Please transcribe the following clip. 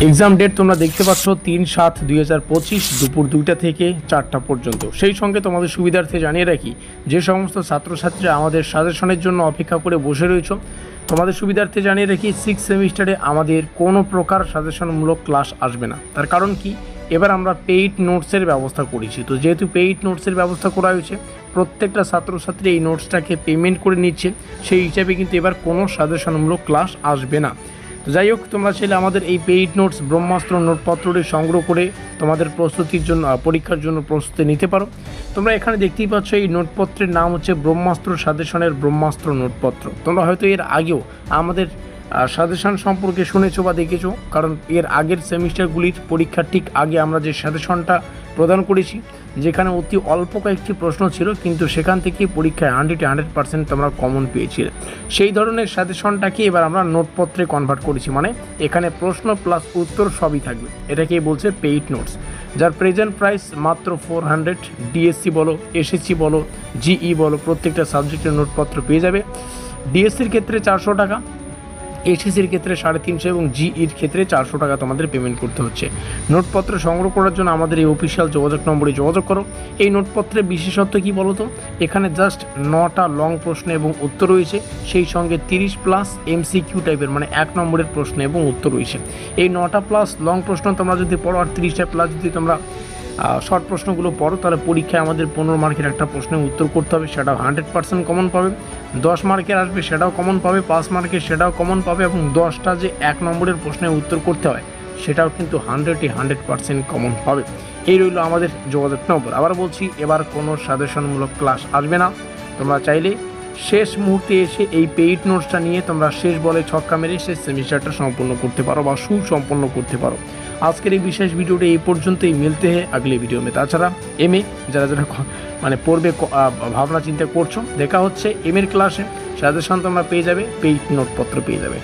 Exam date তোমরা দেখতে পাচ্ছ 3/7/2025 দুপুর 2টা থেকে 4টা পর্যন্ত। সেই সঙ্গে তোমাদের সুবিধার্থে জানিয়ে রাখি, যে সমস্ত ছাত্রছাত্রীরা আমাদের সাজেশনের জন্য অপেক্ষা করে বসে রয়েছে, তোমাদের সুবিধার্থে জানিয়ে রাখি 6 সেমিস্টারে আমাদের কোনো প্রকার সাজেশনমূলক ক্লাস আসবে না। তার কারণ কি, এবার আমরা পেইড নোটসের ব্যবস্থা করেছি। তো যেহেতু পেইড নোটসের ব্যবস্থা করা হয়েছে, প্রত্যেকটা ছাত্রছাত্রী এই নোটসটাকে পেমেন্ট করে নিচ্ছে, সেই হিসাবে কিন্তু এবার কোনো সাজেশনমূলক ক্লাস আসবে না। তো যাই হোক, তোমরা চাইলে আমাদের এই পেইড নোটস ব্রহ্মাস্ত্র নোটপত্রটি সংগ্রহ করে তোমাদের প্রস্তুতির জন্য পরীক্ষার জন্য প্রস্তুতি নিতে পারো। তোমরা এখানে দেখতেই পাচ্ছ, এই নোটপত্রের নাম হচ্ছে ব্রহ্মাস্ত্র সাজেশনের ব্রহ্মাস্ত্র নোটপত্র। তোমরা হয়তো এর আগেও আমাদের সাজেশন সম্পর্কে শুনেছো বা দেখেছো, কারণ এর আগের সেমিস্টারগুলির পরীক্ষার ঠিক আগে আমরা যে সাজেশনটা প্রদান করেছি, যেখানে অতি অল্প কয়েকটি প্রশ্ন ছিল, কিন্তু সেখান থেকে পরীক্ষায় 100% তোমরা কমন পেয়েছিলে। সেই ধরনের সাজেশনটাকে এবার আমরা নোটপত্রে কনভার্ট করেছি, মানে এখানে প্রশ্ন প্লাস উত্তর সবই থাকবে। এটাকেই বলছে পেইড নোটস, যার প্রেজেন্ট প্রাইস মাত্র 400। ডিএসসি বলো, এসএসসি বলো, জিই বলো, প্রত্যেকটা সাবজেক্টের নোটপত্র পেয়ে যাবে। ডিএসসির ক্ষেত্রে 400 টাকা, এসএসসির ক্ষেত্রে 350 এবং জিইর ক্ষেত্রে 400 টাকা তোমাদের পেমেন্ট করতে হচ্ছে। নোটপত্র সংগ্রহ করার জন্য আমাদের এই অফিসিয়াল যোগাযোগ নম্বরে যোগাযোগ করো। এই নোটপত্রের বিশেষত্ব কী বলো তো, এখানে জাস্ট 9টা লং প্রশ্ন এবং উত্তর রয়েছে, সেই সঙ্গে 30+ MCQ টাইপের, মানে 1 নম্বরের প্রশ্ন এবং উত্তর রয়েছে। এই 9টা প্লাস লং প্রশ্ন তোমরা যদি পড়ো, আর 30টা প্লাস যদি তোমরা শর্ট প্রশ্নগুলো পড়ো, তাহলে পরীক্ষায় আমাদের 15 মার্কের একটা প্রশ্নের উত্তর করতে হবে, সেটাও 100% কমন পাবে। 10 মার্কের আসবে, সেটাও কমন পাবে। 5 মার্কের সেটাও কমন পাবে, এবং 10টা যে 1 নম্বরের প্রশ্নের উত্তর করতে হয়, সেটাও কিন্তু 100% কমন পাবে। এই রইল আমাদের যোগাযোগ নম্বর। আবার বলছি, এবার কোনো সাজেশনমূলক ক্লাস আসবে না। তোমরা চাইলে শেষ মুহূর্তে এসে এই পেইড নোটসটা নিয়ে তোমরা শেষ বলে ছক্কা মেরে শেষ সেমিস্টারটা সম্পূর্ণ করতে পারো বা সুসম্পন্ন করতে পারো। আজকের এই বিশেষ ভিডিওটা এই পর্যন্তই। মিলতে হয় আগলে ভিডিও মে। তাছাড়া এমএ যারা মানে পড়বে ভাবনা চিন্তা করছো, দেখা হচ্ছে এমএর ক্লাসে। সাজেশন তোমরা পেয়ে যাবে, পেইড নোটপত্র পেয়ে যাবে।